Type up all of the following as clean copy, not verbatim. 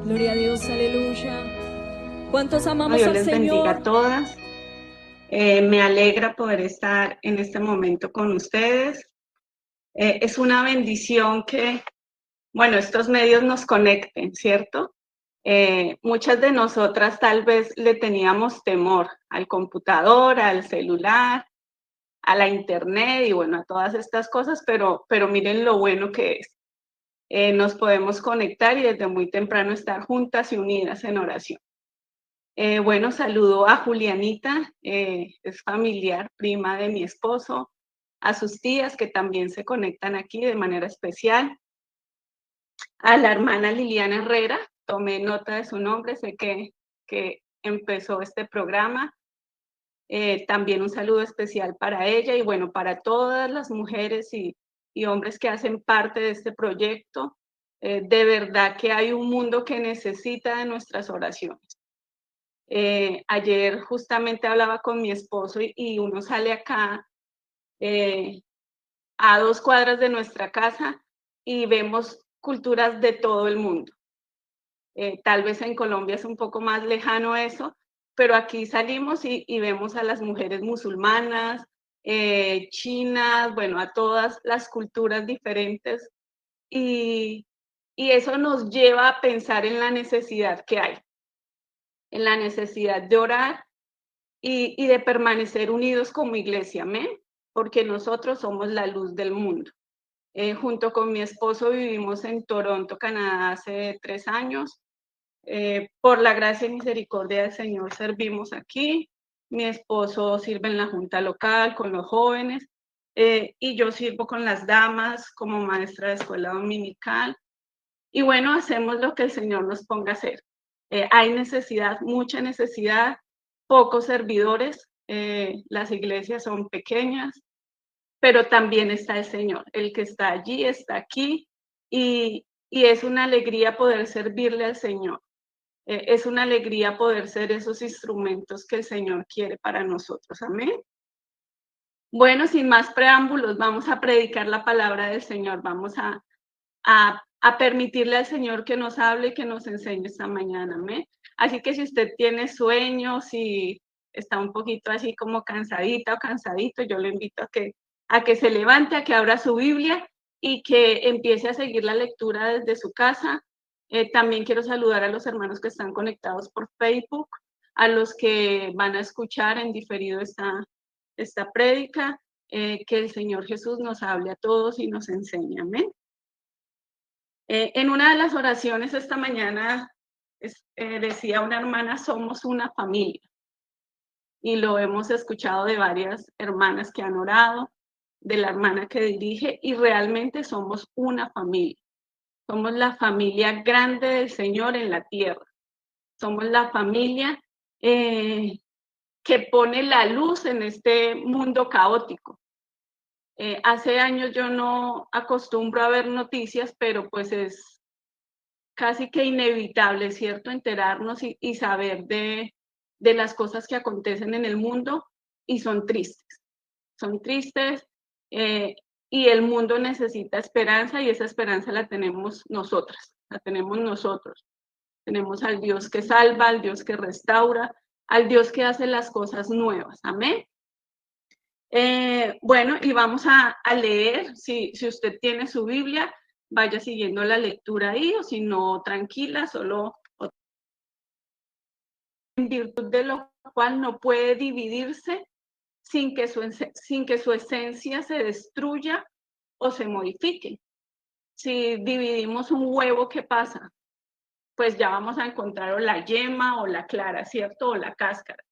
Gloria a Dios, aleluya. ¿Cuántos amamos Dios al les bendiga Señor? a todas. Me alegra poder estar en este momento con ustedes. Es una bendición que, bueno, estos medios nos conecten, ¿cierto? Muchas de nosotras tal vez le teníamos temor al computador, al celular, a la internet y bueno, a todas estas cosas, pero miren lo bueno que es. Nos podemos conectar y desde muy temprano estar juntas y unidas en oración. Bueno, saludo a Julianita, es familiar, prima de mi esposo, a sus tías que también se conectan aquí de manera especial, a la hermana Liliana Herrera, tomé nota de su nombre, sé que empezó este programa, también un saludo especial para ella y bueno, para todas las mujeres y hombres que hacen parte de este proyecto. De verdad que hay un mundo que necesita de nuestras oraciones. Ayer justamente hablaba con mi esposo y uno sale acá a 2 cuadras de nuestra casa y vemos culturas de todo el mundo. Tal vez en Colombia es un poco más lejano eso, pero aquí salimos y vemos a las mujeres musulmanas, chinas, bueno, a todas las culturas diferentes y, y eso nos lleva a pensar en la necesidad que hay, en la necesidad de orar y de permanecer unidos como iglesia, amén, porque nosotros somos la luz del mundo. Junto con mi esposo vivimos en Toronto, Canadá, hace 3 años. Por la gracia y misericordia del Señor servimos aquí. Mi esposo sirve en la junta local con los jóvenes y yo sirvo con las damas como maestra de escuela dominical. Y bueno, hacemos lo que el Señor nos ponga a hacer. Hay necesidad, mucha necesidad, pocos servidores, las iglesias son pequeñas, pero también está el Señor, el que está allí, está aquí, y es una alegría poder servirle al Señor. Es una alegría poder ser esos instrumentos que el Señor quiere para nosotros. Amén. Bueno, sin más preámbulos, vamos a predicar la palabra del Señor, vamos a permitirle al Señor que nos hable y que nos enseñe esta mañana. ¿Me? Así que si usted tiene sueños, si está un poquito así como cansadita o cansadito, yo le invito a que se levante, a que abra su Biblia y que empiece a seguir la lectura desde su casa. También quiero saludar a los hermanos que están conectados por Facebook, a los que van a escuchar en diferido esta prédica, que el Señor Jesús nos hable a todos y nos enseñe. Amén. En una de las oraciones esta mañana decía una hermana, somos una familia. Y lo hemos escuchado de varias hermanas que han orado, de la hermana que dirige, y realmente somos una familia. Somos la familia grande del Señor en la tierra. Somos la familia que pone la luz en este mundo caótico. Hace años yo no acostumbro a ver noticias, pero pues es casi que inevitable, ¿cierto? Enterarnos y saber de las cosas que acontecen en el mundo y son tristes y el mundo necesita esperanza y esa esperanza la tenemos nosotras, la tenemos nosotros. Tenemos al Dios que salva, al Dios que restaura, al Dios que hace las cosas nuevas. Amén. Bueno, y vamos a leer, si usted tiene su Biblia, vaya siguiendo la lectura ahí, o si no, tranquila, solo en virtud de lo cual no puede dividirse sin que su esencia se destruya o se modifique. Si dividimos un huevo, ¿qué pasa? Pues ya vamos a encontrar o la yema o la clara, ¿cierto? O la cáscara,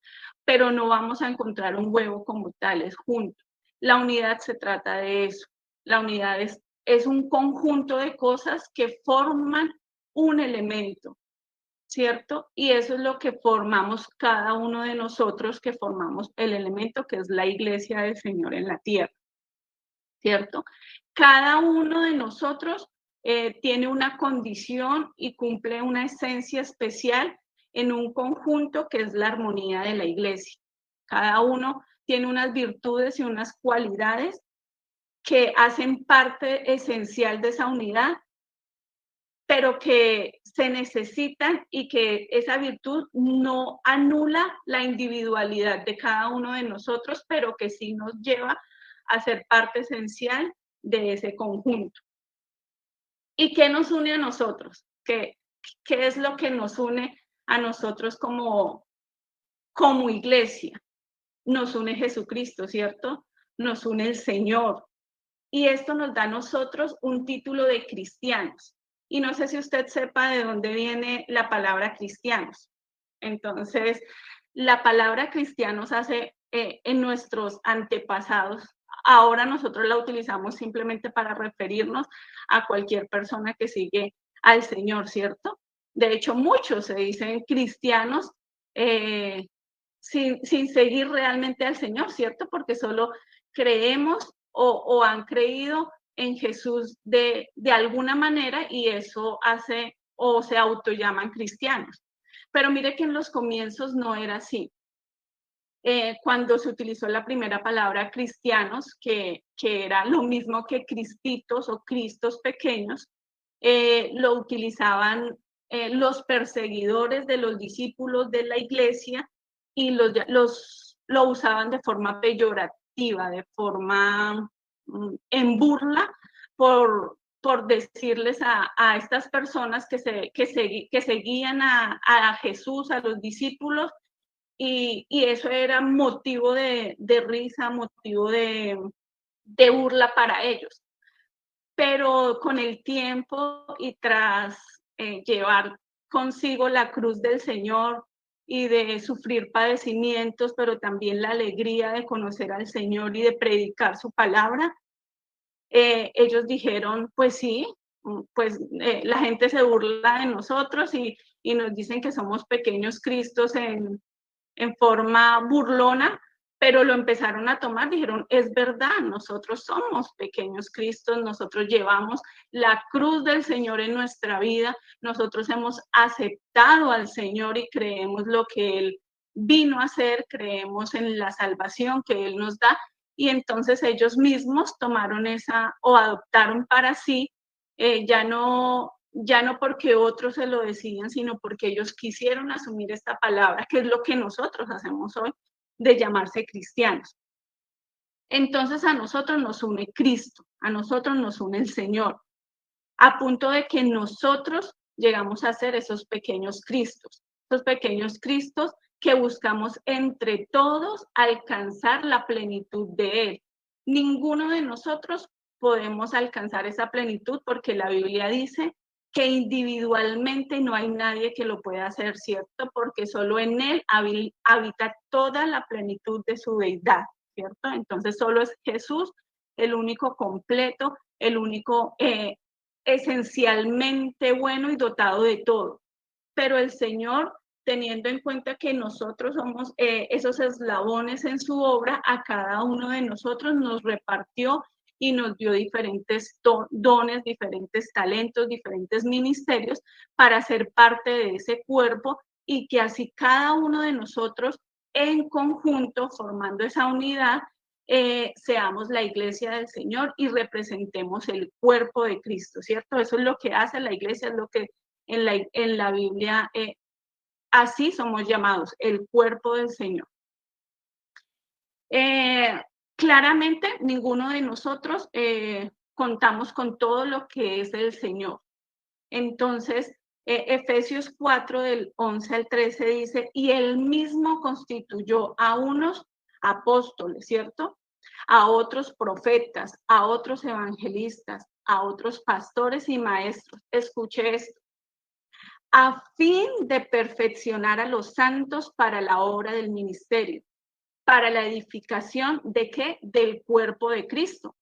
pero no vamos a encontrar un huevo como tal, es junto. La unidad se trata de eso. La unidad es un conjunto de cosas que forman un elemento, ¿cierto? Y eso es lo que formamos cada uno de nosotros, que formamos el elemento que es la iglesia del Señor en la tierra, ¿cierto? Cada uno de nosotros tiene una condición y cumple una esencia especial en un conjunto que es la armonía de la iglesia. Cada uno tiene unas virtudes y unas cualidades que hacen parte esencial de esa unidad, pero que se necesitan y que esa virtud no anula la individualidad de cada uno de nosotros, pero que sí nos lleva a ser parte esencial de ese conjunto. ¿Y qué nos une a nosotros? ¿Qué es lo que nos une a nosotros como iglesia? Nos une Jesucristo, ¿cierto? Nos une el Señor. Y esto nos da a nosotros un título de cristianos. Y no sé si usted sepa de dónde viene la palabra cristianos. Entonces, la palabra cristianos hace en nuestros antepasados. Ahora nosotros la utilizamos simplemente para referirnos a cualquier persona que sigue al Señor, ¿cierto? De hecho, muchos se dicen cristianos sin seguir realmente al Señor, ¿cierto? Porque solo creemos o han creído en Jesús de alguna manera y eso hace o se autollaman cristianos. Pero mire que en los comienzos no era así. Cuando se utilizó la primera palabra cristianos, que era lo mismo que cristitos o cristos pequeños, lo utilizaban los perseguidores de los discípulos de la iglesia y lo usaban de forma peyorativa, de forma en burla, por decirles a estas personas que seguían a Jesús, a los discípulos, y eso era motivo de risa, motivo de burla para ellos. Pero con el tiempo y tras llevar consigo la cruz del Señor y de sufrir padecimientos, pero también la alegría de conocer al Señor y de predicar su palabra, ellos dijeron, pues sí, pues la gente se burla de nosotros y nos dicen que somos pequeños cristos en forma burlona, pero lo empezaron a tomar, dijeron, es verdad, nosotros somos pequeños cristos, nosotros llevamos la cruz del Señor en nuestra vida, nosotros hemos aceptado al Señor y creemos lo que Él vino a hacer, creemos en la salvación que Él nos da, y entonces ellos mismos tomaron esa o adoptaron para sí, ya no porque otros se lo decían, sino porque ellos quisieron asumir esta palabra, que es lo que nosotros hacemos hoy, de llamarse cristianos. Entonces a nosotros nos une Cristo, a nosotros nos une el Señor, a punto de que nosotros llegamos a ser esos pequeños Cristos que buscamos entre todos alcanzar la plenitud de Él. Ninguno de nosotros podemos alcanzar esa plenitud porque la Biblia dice que individualmente no hay nadie que lo pueda hacer, ¿cierto? Porque solo en Él habita toda la plenitud de su deidad, ¿cierto? Entonces solo es Jesús el único completo, el único esencialmente bueno y dotado de todo. Pero el Señor, teniendo en cuenta que nosotros somos esos eslabones en su obra, a cada uno de nosotros nos repartió y nos dio diferentes dones, diferentes talentos, diferentes ministerios para ser parte de ese cuerpo y que así cada uno de nosotros en conjunto, formando esa unidad, seamos la iglesia del Señor y representemos el cuerpo de Cristo, ¿cierto? Eso es lo que hace la iglesia, es lo que en la Biblia así somos llamados, el cuerpo del Señor. Claramente, ninguno de nosotros contamos con todo lo que es el Señor. Entonces, Efesios 4, del 11 al 13 dice, y Él mismo constituyó a unos apóstoles, ¿cierto? A otros profetas, a otros evangelistas, a otros pastores y maestros. Escuche esto. A fin de perfeccionar a los santos para la obra del ministerio, para la edificación de ¿qué? Del cuerpo de Cristo.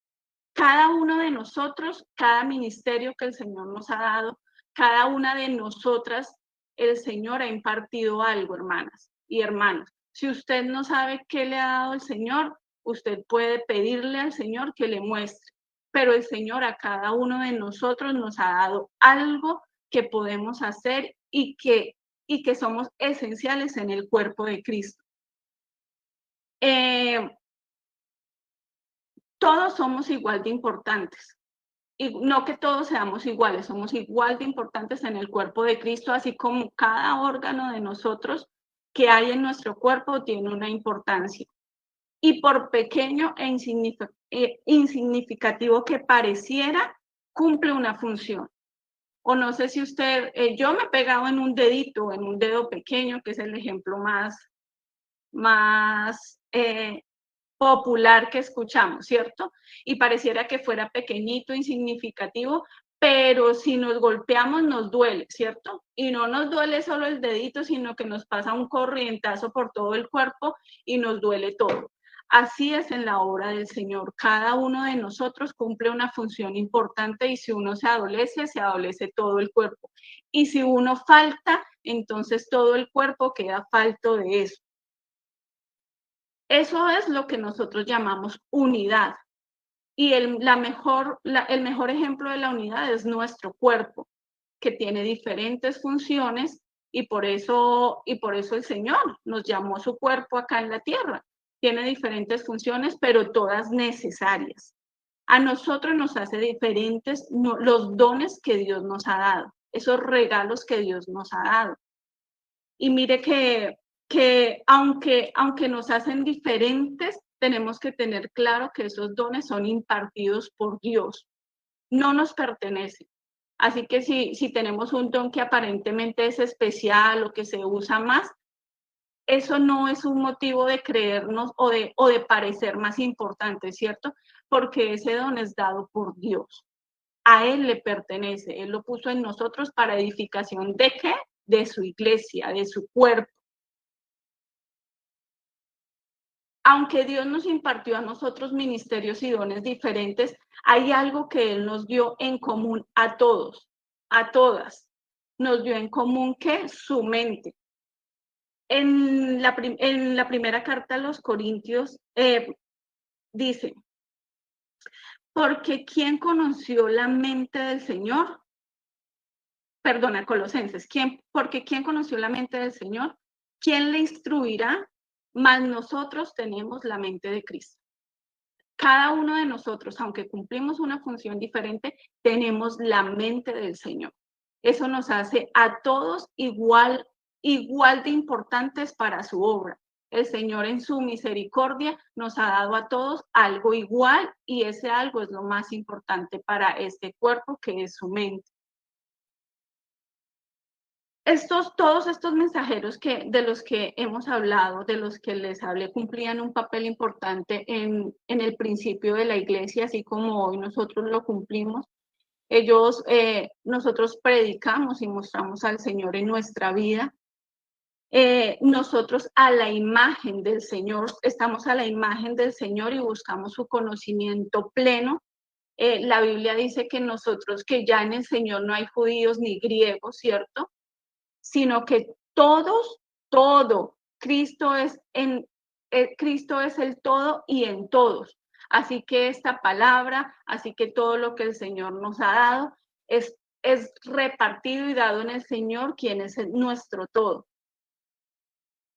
Cada uno de nosotros, cada ministerio que el Señor nos ha dado, cada una de nosotras, el Señor ha impartido algo, hermanas y hermanos. Si usted no sabe qué le ha dado el Señor, usted puede pedirle al Señor que le muestre, pero el Señor a cada uno de nosotros nos ha dado algo que podemos hacer y que somos esenciales en el cuerpo de Cristo. Todos somos igual de importantes. y no que todos seamos iguales, somos igual de importantes en el cuerpo de Cristo, así como cada órgano de nosotros que hay en nuestro cuerpo tiene una importancia. Y por pequeño e insignificativo que pareciera, cumple una función. O no sé si usted, yo me he pegado en un dedito, en un dedo pequeño, que es el ejemplo más popular que escuchamos, ¿cierto? Y pareciera que fuera pequeñito, insignificativo, pero si nos golpeamos nos duele, ¿cierto? Y no nos duele solo el dedito, sino que nos pasa un corrientazo por todo el cuerpo y nos duele todo. Así es en la obra del Señor. Cada uno de nosotros cumple una función importante y si uno se adolece todo el cuerpo. Y si uno falta, entonces todo el cuerpo queda falto de eso. Eso es lo que nosotros llamamos unidad. Y el mejor ejemplo de la unidad es nuestro cuerpo, que tiene diferentes funciones y por eso el Señor nos llamó su cuerpo acá en la tierra. Tiene diferentes funciones, pero todas necesarias. A nosotros nos hace diferentes los dones que Dios nos ha dado, esos regalos que Dios nos ha dado. Y mire que aunque nos hacen diferentes, tenemos que tener claro que esos dones son impartidos por Dios, no nos pertenecen. Así que si tenemos un don que aparentemente es especial o que se usa más, eso no es un motivo de creernos o de parecer más importante, ¿cierto? Porque ese don es dado por Dios. A Él le pertenece, Él lo puso en nosotros para edificación ¿de qué? De su iglesia, de su cuerpo. Aunque Dios nos impartió a nosotros ministerios y dones diferentes, hay algo que Él nos dio en común a todos, a todas. Nos dio en común que su mente. En la primera carta a los Corintios dice, porque ¿quién conoció la mente del Señor? Perdona, Colosenses, porque ¿quién conoció la mente del Señor? ¿Quién le instruirá? Mas nosotros tenemos la mente de Cristo. Cada uno de nosotros, aunque cumplimos una función diferente, tenemos la mente del Señor. Eso nos hace a todos igual de importantes para su obra. El Señor en su misericordia nos ha dado a todos algo igual y ese algo es lo más importante para este cuerpo que es su mente. Todos estos mensajeros de los que hemos hablado, de los que les hablé, cumplían un papel importante en el principio de la iglesia, así como hoy nosotros lo cumplimos. Nosotros predicamos y mostramos al Señor en nuestra vida. Nosotros a la imagen del Señor, estamos a la imagen del Señor y buscamos su conocimiento pleno. La Biblia dice que que ya en el Señor no hay judíos ni griegos, ¿cierto? Sino que todo, Cristo es el todo y en todos. Así que esta palabra, así que todo lo que el Señor nos ha dado es repartido y dado en el Señor, quien es nuestro todo.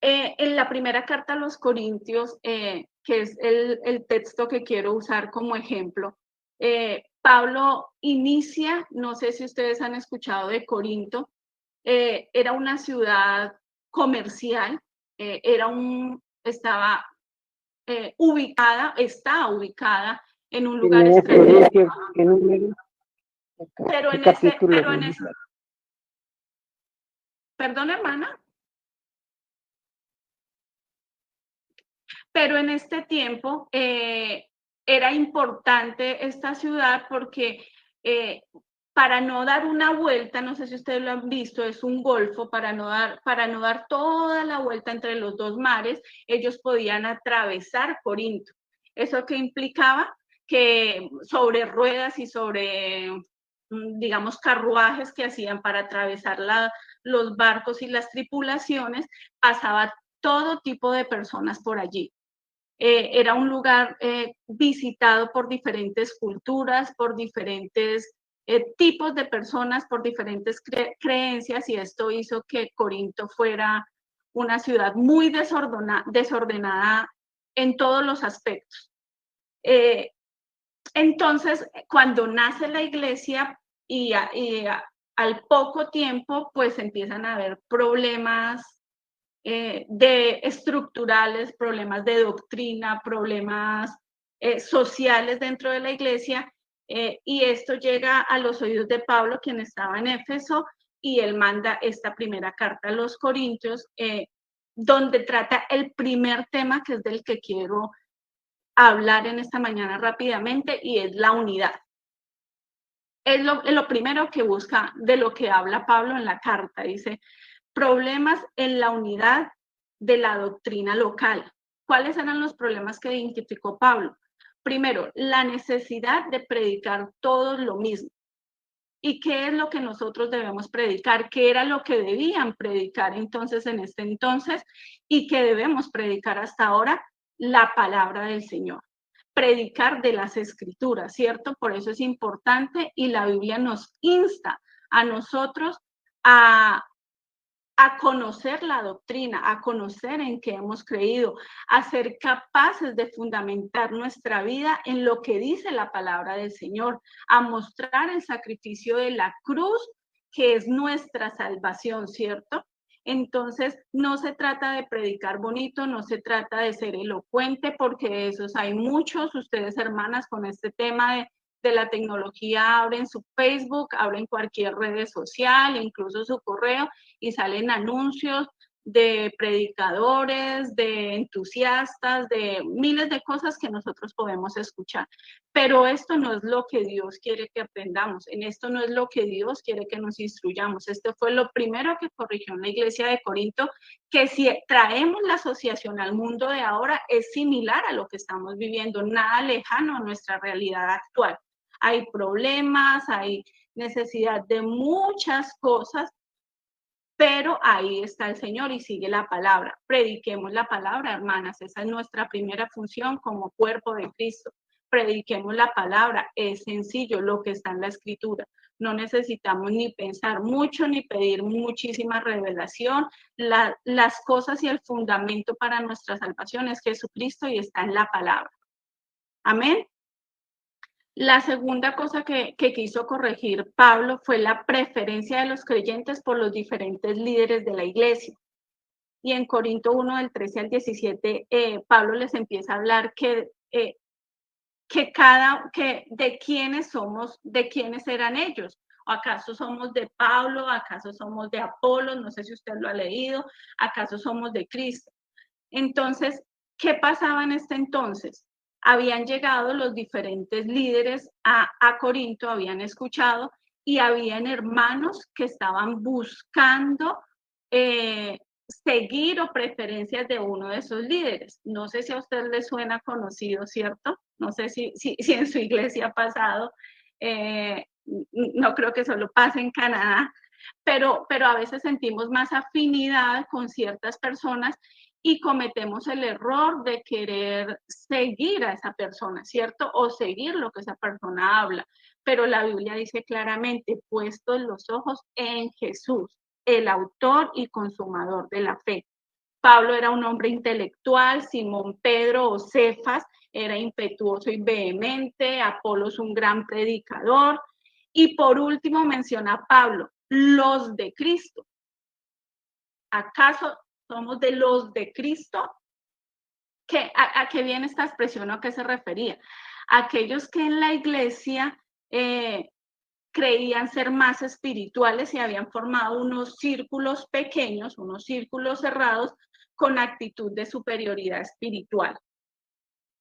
En la primera carta a los Corintios, que es el texto que quiero usar como ejemplo, Pablo inicia, no sé si ustedes han escuchado de Corinto, era una ciudad comercial, está ubicada en un lugar estratégico. Perdón, hermana. Pero en este tiempo era importante esta ciudad porque para no dar una vuelta, no sé si ustedes lo han visto, es un golfo, para no dar toda la vuelta entre los dos mares, ellos podían atravesar Corinto. ¿Eso qué implicaba? Que sobre ruedas y sobre, digamos, carruajes que hacían para atravesar los barcos y las tripulaciones, pasaba todo tipo de personas por allí. Era un lugar visitado por diferentes culturas, por diferentes tipos de personas, por diferentes creencias, y esto hizo que Corinto fuera una ciudad muy desordenada en todos los aspectos. Entonces, cuando nace la iglesia al poco tiempo, pues empiezan a haber problemas de estructurales, problemas de doctrina, problemas sociales dentro de la iglesia, y esto llega a los oídos de Pablo, quien estaba en Éfeso, y él manda esta primera carta a los Corintios, donde trata el primer tema, que es del que quiero hablar en esta mañana rápidamente, y es la unidad. Es lo primero que busca, de lo que habla Pablo en la carta. Dice, problemas en la unidad de la doctrina local. ¿Cuáles eran los problemas que identificó Pablo? Primero, la necesidad de predicar todos lo mismo. ¿Y qué es lo que nosotros debemos predicar? ¿Qué era lo que debían predicar entonces en este entonces? ¿Y qué debemos predicar hasta ahora? La palabra del Señor. Predicar de las escrituras, ¿cierto? Por eso es importante, y la Biblia nos insta a nosotros a conocer la doctrina, a conocer en qué hemos creído, a ser capaces de fundamentar nuestra vida en lo que dice la palabra del Señor, a mostrar el sacrificio de la cruz, que es nuestra salvación, ¿cierto? Entonces, no se trata de predicar bonito, no se trata de ser elocuente, porque esos hay muchos. Ustedes, hermanas, con este tema de la tecnología, abren su Facebook, abren cualquier red social, incluso su correo, y salen anuncios de predicadores, de entusiastas, de miles de cosas que nosotros podemos escuchar. Pero esto no es lo que Dios quiere que aprendamos, en esto no es lo que Dios quiere que nos instruyamos. Esto fue lo primero que corrigió en la iglesia de Corinto, que si traemos la asociación al mundo de ahora, es similar a lo que estamos viviendo, nada lejano a nuestra realidad actual. Hay problemas, hay necesidad de muchas cosas, pero ahí está el Señor y sigue la palabra. Prediquemos la palabra, hermanas. Esa es nuestra primera función como cuerpo de Cristo. Prediquemos la palabra. Es sencillo lo que está en la Escritura. No necesitamos ni pensar mucho ni pedir muchísima revelación. Las cosas y el fundamento para nuestra salvación es Jesucristo y está en la palabra. Amén. La segunda cosa que quiso corregir Pablo fue la preferencia de los creyentes por los diferentes líderes de la iglesia. Y en Corinto 1, del 13 al 17, Pablo les empieza a hablar de quiénes somos, de quiénes eran ellos. ¿Acaso somos de Pablo? ¿Acaso somos de Apolo? No sé si usted lo ha leído. ¿Acaso somos de Cristo? Entonces, ¿qué pasaba en este entonces? Habían llegado los diferentes líderes a Corinto, habían escuchado, y habían hermanos que estaban buscando seguir o preferencias de uno de esos líderes. No sé si a usted le suena conocido, ¿cierto? No sé si en su iglesia ha pasado. No creo que solo pase en Canadá, pero a veces sentimos más afinidad con ciertas personas y cometemos el error de querer seguir a esa persona, ¿cierto? O seguir lo que esa persona habla. Pero la Biblia dice claramente, puestos los ojos en Jesús, el autor y consumador de la fe. Pablo era un hombre intelectual, Simón Pedro o Cefas era impetuoso y vehemente, Apolos un gran predicador, y por último menciona a Pablo, los de Cristo. ¿Acaso somos de los de Cristo? ¿A qué viene esta expresión o a qué se refería? Aquellos que en la iglesia creían ser más espirituales y habían formado unos círculos pequeños, unos círculos cerrados con actitud de superioridad espiritual.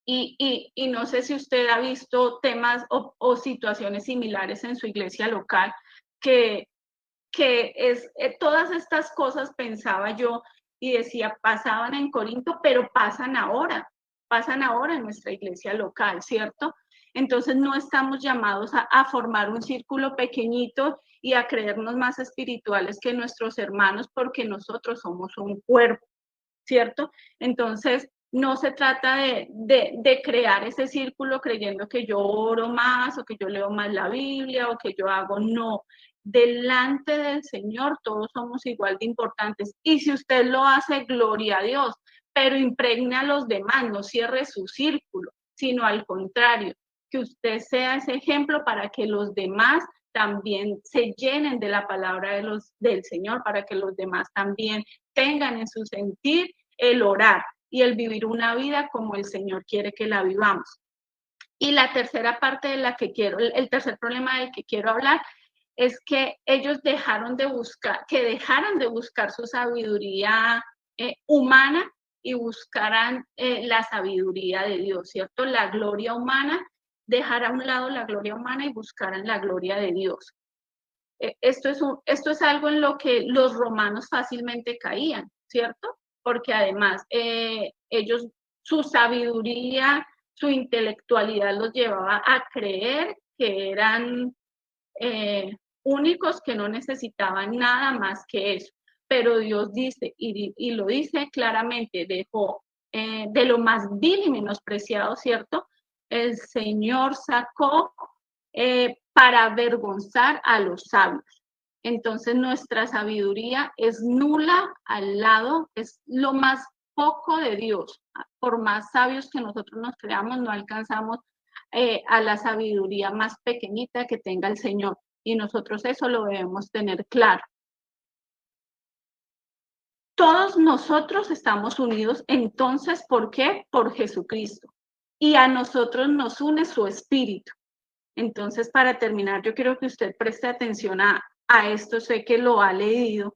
Y no sé si usted ha visto temas o situaciones similares en su iglesia local, que todas estas cosas pensaba yo y decía, pasaban en Corinto, pero pasan ahora en nuestra iglesia local, ¿cierto? Entonces no estamos llamados a formar un círculo pequeñito y a creernos más espirituales que nuestros hermanos porque nosotros somos un cuerpo, ¿cierto? Entonces no se trata de crear ese círculo creyendo que yo oro más o que yo leo más la Biblia o que yo hago, no. Delante del Señor todos somos igual de importantes. Y si usted lo hace, gloria a Dios, pero impregne a los demás, no cierre su círculo, sino al contrario, que usted sea ese ejemplo para que los demás también se llenen de la palabra del Señor, para que los demás también tengan en su sentir el orar y el vivir una vida como el Señor quiere que la vivamos. Y la tercera parte de la que quiero, el tercer problema del que quiero hablar es que ellos dejaron de buscar su sabiduría humana y buscaran la sabiduría de Dios, ¿cierto? La gloria humana, dejar a un lado la gloria humana y buscaran la gloria de Dios. Esto es algo en lo que los romanos fácilmente caían, ¿cierto? Porque además ellos, su sabiduría, su intelectualidad los llevaba a creer que eran únicos, que no necesitaban nada más que eso. Pero Dios dice, y lo dice claramente, dejó de lo más vil y menospreciado, ¿cierto? El Señor sacó para avergonzar a los sabios. Entonces nuestra sabiduría es nula al lado, es lo más poco de Dios. Por más sabios que nosotros nos creamos, no alcanzamos a la sabiduría más pequeñita que tenga el Señor. Y nosotros eso lo debemos tener claro. Todos nosotros estamos unidos, entonces, ¿por qué? Por Jesucristo. Y a nosotros nos une su espíritu. Entonces, para terminar, yo quiero que usted preste atención a esto. Sé que lo ha leído,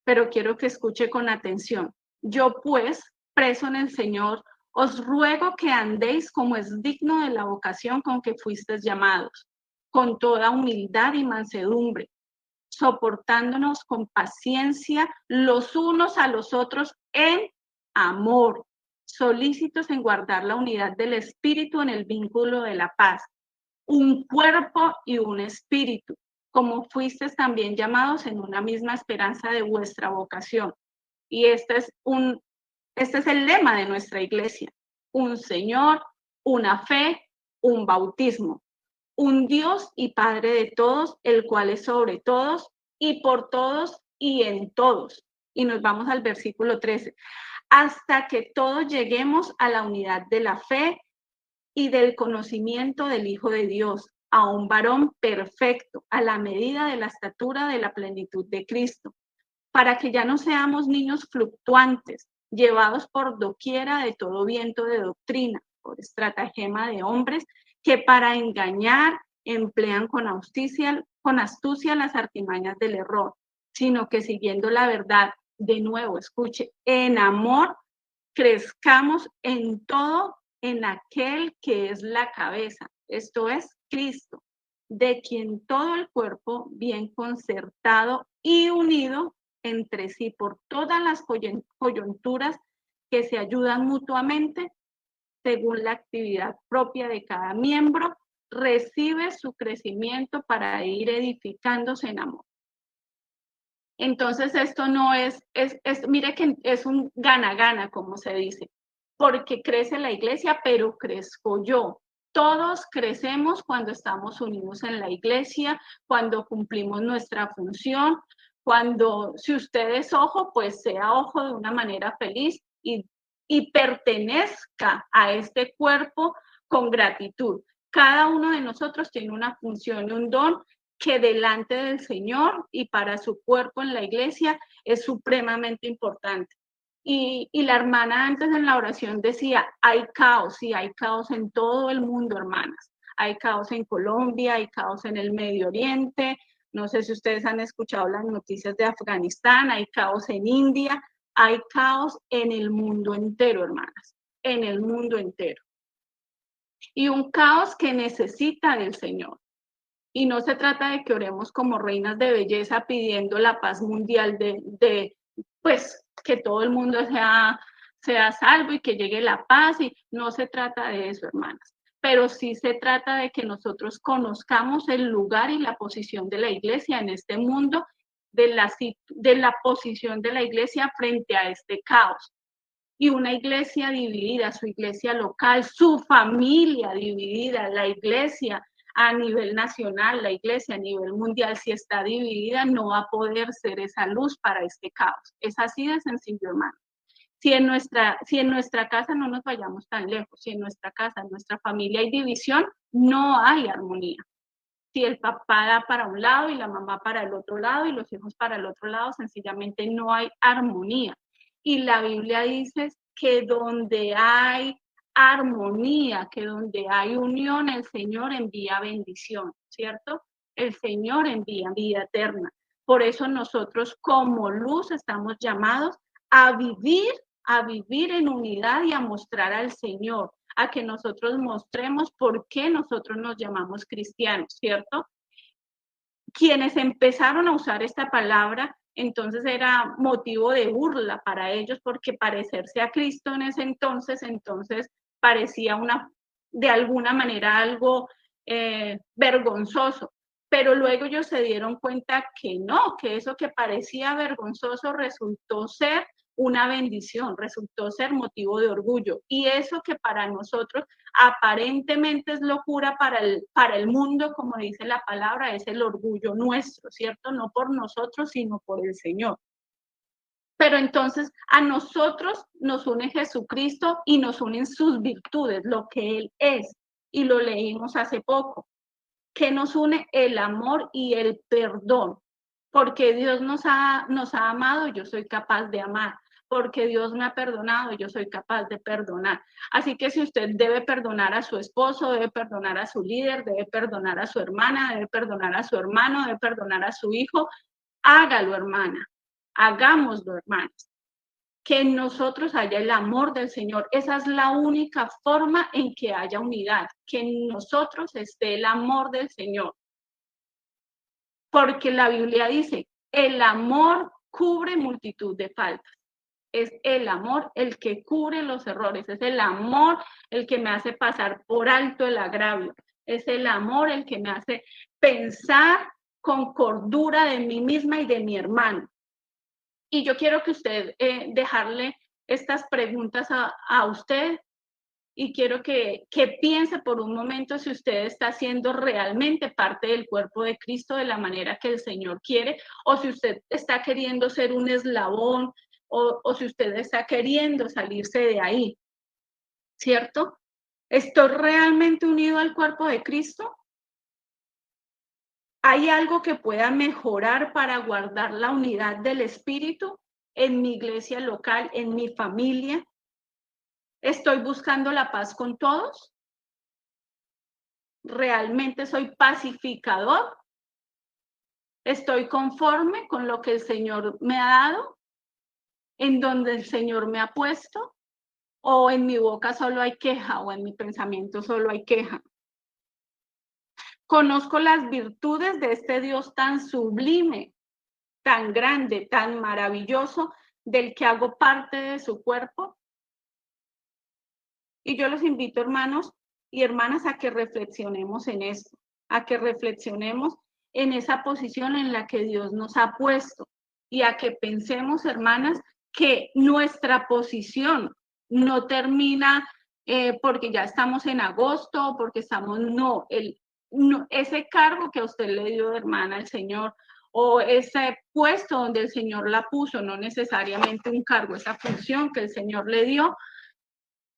pero quiero que escuche con atención. Yo, pues, preso en el Señor, os ruego que andéis como es digno de la vocación con que fuisteis llamados, con toda humildad y mansedumbre, soportándonos con paciencia los unos a los otros en amor, solícitos en guardar la unidad del espíritu en el vínculo de la paz, un cuerpo y un espíritu, como fuisteis también llamados en una misma esperanza de vuestra vocación. Y este es el lema de nuestra iglesia: un Señor, una fe, un bautismo, un Dios y Padre de todos, el cual es sobre todos y por todos y en todos. Y nos vamos al versículo 13. Hasta que todos lleguemos a la unidad de la fe y del conocimiento del Hijo de Dios, a un varón perfecto, a la medida de la estatura de la plenitud de Cristo, para que ya no seamos niños fluctuantes, llevados por doquiera de todo viento de doctrina, por estratagema de hombres que para engañar emplean con astucia las artimañas del error, sino que siguiendo la verdad, de nuevo, escuche, en amor, crezcamos en todo en aquel que es la cabeza, esto es Cristo, de quien todo el cuerpo, bien concertado y unido entre sí por todas las coyunturas que se ayudan mutuamente, según la actividad propia de cada miembro, recibe su crecimiento para ir edificándose en amor. Entonces esto no mire que es un gana-gana, como se dice, porque crece la iglesia, pero crezco yo. Todos crecemos cuando estamos unidos en la iglesia, cuando cumplimos nuestra función, cuando, si usted es ojo, pues sea ojo de una manera feliz y pertenezca a este cuerpo con gratitud. Cada uno de nosotros tiene una función y un don que delante del Señor y para su cuerpo en la iglesia es supremamente importante. Y la hermana antes en la oración decía, hay caos, y hay caos en todo el mundo, hermanas. Hay caos en Colombia, hay caos en el Medio Oriente, no sé si ustedes han escuchado las noticias de Afganistán, hay caos en India, hay caos en el mundo entero, hermanas, en el mundo entero. Y un caos que necesita del Señor. Y no se trata de que oremos como reinas de belleza pidiendo la paz mundial pues, que todo el mundo sea salvo y que llegue la paz. Y no se trata de eso, hermanas. Pero sí se trata de que nosotros conozcamos el lugar y la posición de la iglesia en este mundo, de la posición de la iglesia frente a este caos. Y una iglesia dividida, su iglesia local, su familia dividida, la iglesia a nivel nacional, la iglesia a nivel mundial, si está dividida, no va a poder ser esa luz para este caos. Es así de sencillo, hermano. Si en nuestra casa, no nos vayamos tan lejos, si en nuestra casa, en nuestra familia hay división, no hay armonía. Si el papá da para un lado y la mamá para el otro lado y los hijos para el otro lado, sencillamente no hay armonía. Y la Biblia dice que donde hay armonía, que donde hay unión, el Señor envía bendición, ¿cierto? El Señor envía vida eterna. Por eso nosotros como luz estamos llamados a vivir en unidad y a mostrar al Señor, a que nosotros mostremos por qué nosotros nos llamamos cristianos, ¿cierto? Quienes empezaron a usar esta palabra, entonces era motivo de burla para ellos, porque parecerse a Cristo en ese entonces parecía de alguna manera algo vergonzoso. Pero luego ellos se dieron cuenta que no, que eso que parecía vergonzoso resultó ser una bendición, resultó ser motivo de orgullo. Y eso que para nosotros aparentemente es locura para el mundo, como dice la palabra, es el orgullo nuestro, ¿cierto? No por nosotros, sino por el Señor. Pero entonces a nosotros nos une Jesucristo y nos unen sus virtudes, lo que Él es. Y lo leímos hace poco. ¿Qué nos une? El amor y el perdón. Porque Dios nos ha amado, yo soy capaz de amar. Porque Dios me ha perdonado, yo soy capaz de perdonar. Así que si usted debe perdonar a su esposo, debe perdonar a su líder, debe perdonar a su hermana, debe perdonar a su hermano, debe perdonar a su hijo, hágalo, hermana. Hagámoslo, hermanos. Que en nosotros haya el amor del Señor. Esa es la única forma en que haya unidad, que en nosotros esté el amor del Señor. Porque la Biblia dice, el amor cubre multitud de faltas. Es el amor el que cubre los errores, es el amor el que me hace pasar por alto el agravio, es el amor el que me hace pensar con cordura de mí misma y de mi hermano. Y yo quiero que usted dejarle estas preguntas a usted y quiero que piense por un momento si usted está siendo realmente parte del cuerpo de Cristo de la manera que el Señor quiere, o si usted está queriendo ser un eslabón, o si usted está queriendo salirse de ahí, ¿cierto? ¿Estoy realmente unido al cuerpo de Cristo? ¿Hay algo que pueda mejorar para guardar la unidad del Espíritu en mi iglesia local, en mi familia? ¿Estoy buscando la paz con todos? ¿Realmente soy pacificador? ¿Estoy conforme con lo que el Señor me ha dado? ¿En donde el Señor me ha puesto? ¿O en mi boca solo hay queja o en mi pensamiento solo hay queja? Conozco las virtudes de este Dios tan sublime, tan grande, tan maravilloso, del que hago parte de su cuerpo. Y yo los invito, hermanos y hermanas, a que reflexionemos en esto, a que reflexionemos en esa posición en la que Dios nos ha puesto y a que pensemos, hermanas, que nuestra posición no termina porque ya estamos en agosto, porque estamos, no, ese cargo que a usted le dio, hermana, el Señor, o ese puesto donde el Señor la puso, no necesariamente un cargo, esa función que el Señor le dio,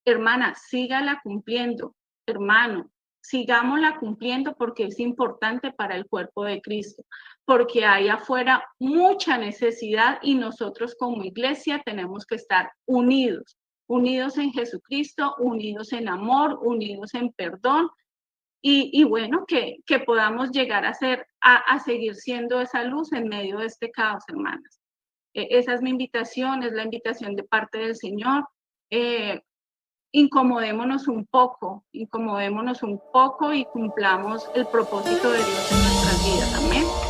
hermana, sígala cumpliendo, hermano, sigámosla cumpliendo porque es importante para el cuerpo de Cristo, porque hay afuera mucha necesidad y nosotros como iglesia tenemos que estar unidos, unidos en Jesucristo, unidos en amor, unidos en perdón y bueno, que podamos llegar a seguir siendo esa luz en medio de este caos, hermanas. Esa es mi invitación, es la invitación de parte del Señor. Incomodémonos un poco y cumplamos el propósito de Dios en nuestras vidas. Amén.